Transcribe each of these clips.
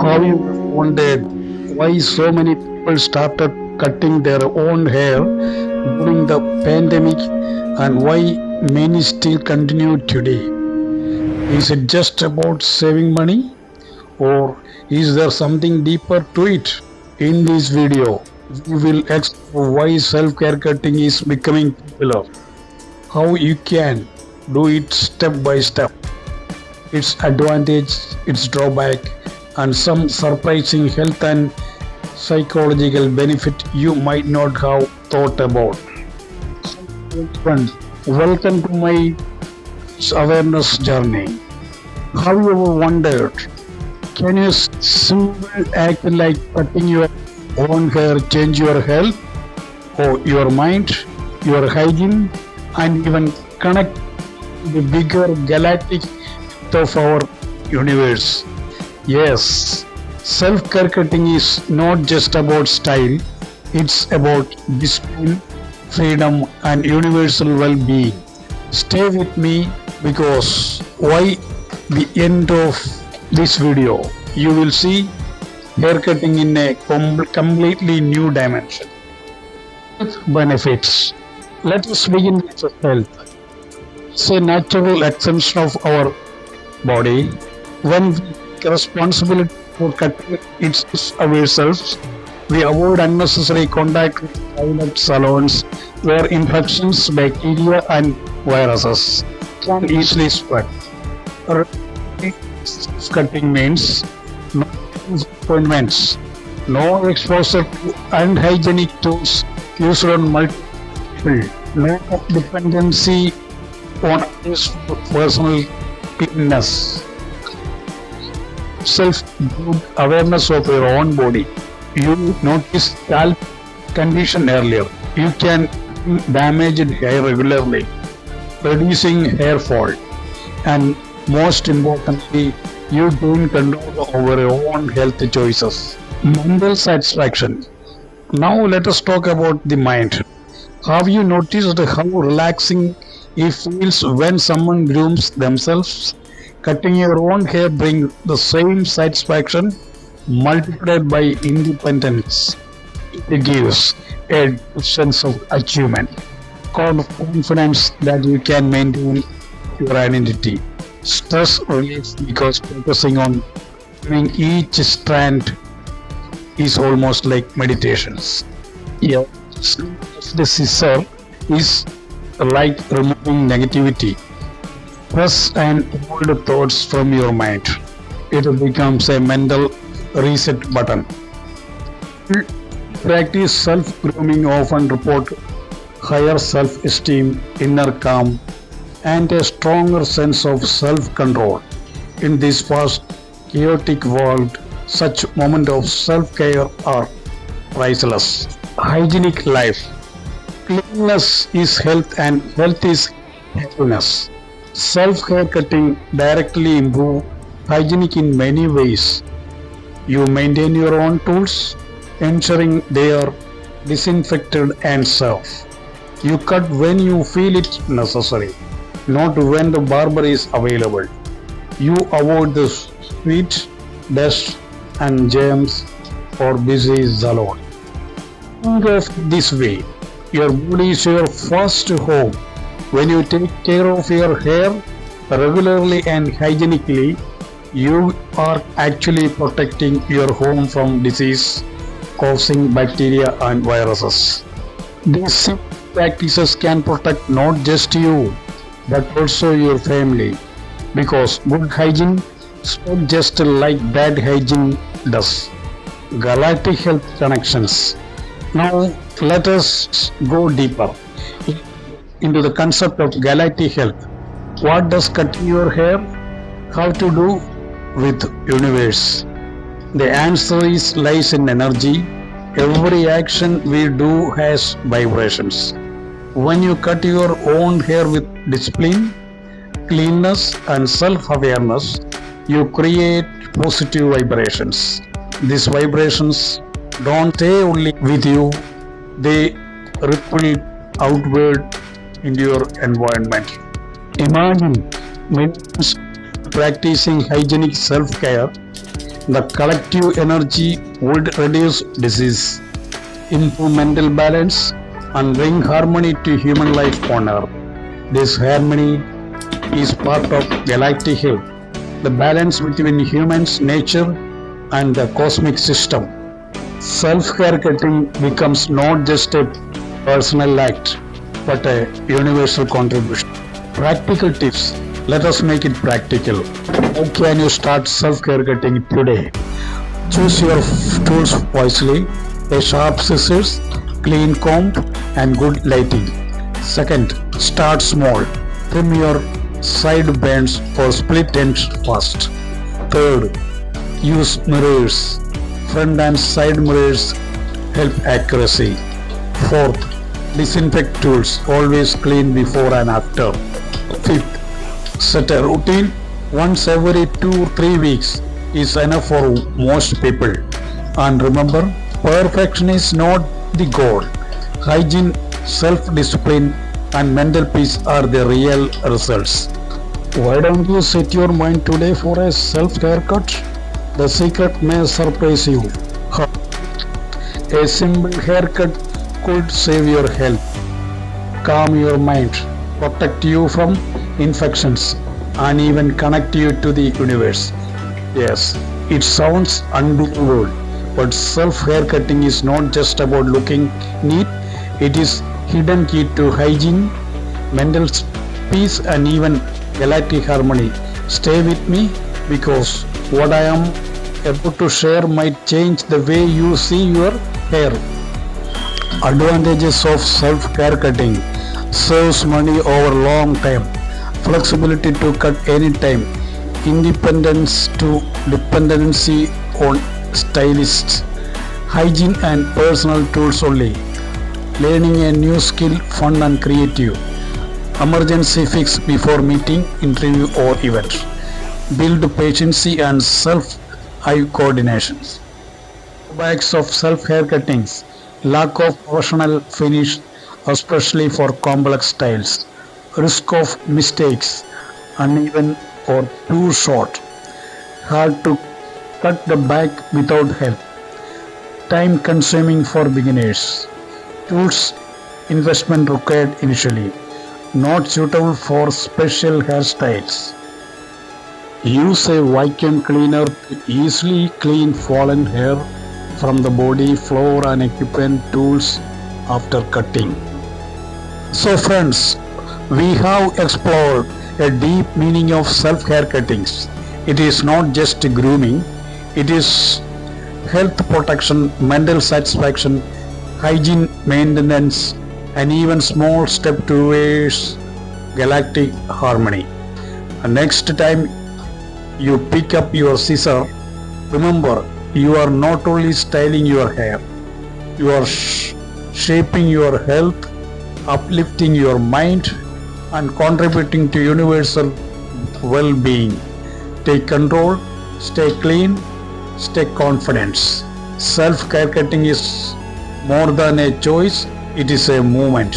Have you wondered why so many people started cutting their own hair during the pandemic and why many still continue today? Is it just about saving money or is there something deeper to it? In this video, we will explore why self-care cutting is becoming popular, how you can do it step by step, its advantage, its drawback, and some surprising health and psychological benefit you might not have thought about. Friends, welcome to my awareness journey. Have you ever wondered, can a simple act like cutting your own hair change your health or your mind, your hygiene, and even connect the bigger galactic of our universe? Yes, self-care cutting is not just about style, it's about discipline, freedom, and universal well-being. Stay with me because by the end of this video, you will see hair cutting in a completely new dimension. Benefits. Let us begin with health. It's a natural extension of our body. When we take responsibility for cutting it ourselves, we avoid unnecessary contact with private salons where infections, bacteria, and viruses can easily spread. Cutting means no appointments, no exposure to unhygienic tools used on multiple, no dependency on others for personal cleanliness. Self-good awareness of your own body. You notice scalp condition earlier. You can damage hair regularly, reducing hair fall, and most importantly, you gain control over your own health choices. Mental satisfaction. Now let us talk about the mind. Have you noticed how relaxing it feels when someone grooms themselves? Cutting your own hair brings the same satisfaction multiplied by independence. It gives a sense of achievement, confidence that you can maintain your identity. Stress relief because focusing on doing each strand is almost like meditations. Yeah, the scissor is like removing negativity, stress and old thoughts from your mind. It becomes a mental reset button. Practice self-grooming often report higher self-esteem, inner calm, and a stronger sense of self-control. In this fast, chaotic world, such moments of self-care are priceless. Hygienic life. Cleanliness is health and health is happiness. Self-hair cutting directly improves hygienic in many ways. You maintain your own tools, ensuring they are disinfected and safe. You cut when you feel it necessary, not when the barber is available. You avoid the sweat, dust, and germs for busy salon. Think of it this way: your body is your first home. When you take care of your hair regularly and hygienically, you are actually protecting your home from disease causing bacteria and viruses. These simple practices can protect not just you but also your family, because good hygiene spreads just like bad hygiene does. Galactic health connections. Now let us go deeper into the concept of galactic health. What does cutting your hair have to do with universe? The answer lies in energy. Every action we do has vibrations. When you cut your own hair with discipline, cleanness, and self-awareness, you create positive vibrations. These vibrations don't stay only with you, they ripple outward into your environment. Imagine when practicing hygienic self-care, The collective energy would reduce disease, improve mental balance, and bring harmony to human life on Earth. This harmony is part of galactic health, the balance between humans, nature, and the cosmic system. Self-haircutting becomes not just a personal act, but a universal contribution. Practical tips. Let us make it practical. How can you start self-haircutting today? Choose your tools wisely, a sharp scissors, clean comb, and good lighting. Second, start small. Trim your side bands or split ends first. Third, use mirrors. Front and side mirrors help accuracy. Fourth, disinfect tools. Always clean before and after. Fifth, set a routine. Once every 2-3 weeks is enough for most people. And remember, perfection is not the goal. Hygiene, self-discipline, and mental peace are the real results. Why don't you set your mind today for a self-haircut? The secret may surprise you. A simple haircut could save your health, calm your mind, protect you from infections, and even connect you to the universe. Yes, it sounds unbelievable, but self-haircutting is not just about looking neat. It is hidden key to hygiene, mental peace, and even galactic harmony. Stay with me because what I am about to share might change the way you see your hair. Advantages of self-haircutting: saves money over long time, flexibility to cut anytime, independence to dependency on stylists, hygiene and personal tools only, learning a new skill fun and creative, emergency fix before meeting, interview or event, build patience and self-eye coordinations. Drawbacks of self-haircuttings: lack of professional finish, especially for complex styles, risk of mistakes, uneven or too short, hard to cut the back without help, time consuming for beginners, tools investment required initially, not suitable for special hairstyles. Use a vacuum cleaner to easily clean fallen hair from the body, floor and equipment tools after cutting. So friends, we have explored a deep meaning of self-haircuttings. It is not just grooming, it is health protection, mental satisfaction, hygiene maintenance, and even small step towards galactic harmony. And next time you pick up your scissor, remember you are not only styling your hair, you are shaping your health, uplifting your mind, and contributing to universal well-being. Take control, stay clean, stay confident. Self-haircutting is more than a choice, it is a movement.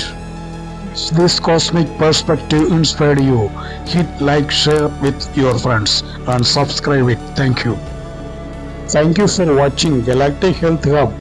If this cosmic perspective inspired you, hit like, share with your friends and subscribe it. Thank you. Thank you for watching Galactic Health Hub.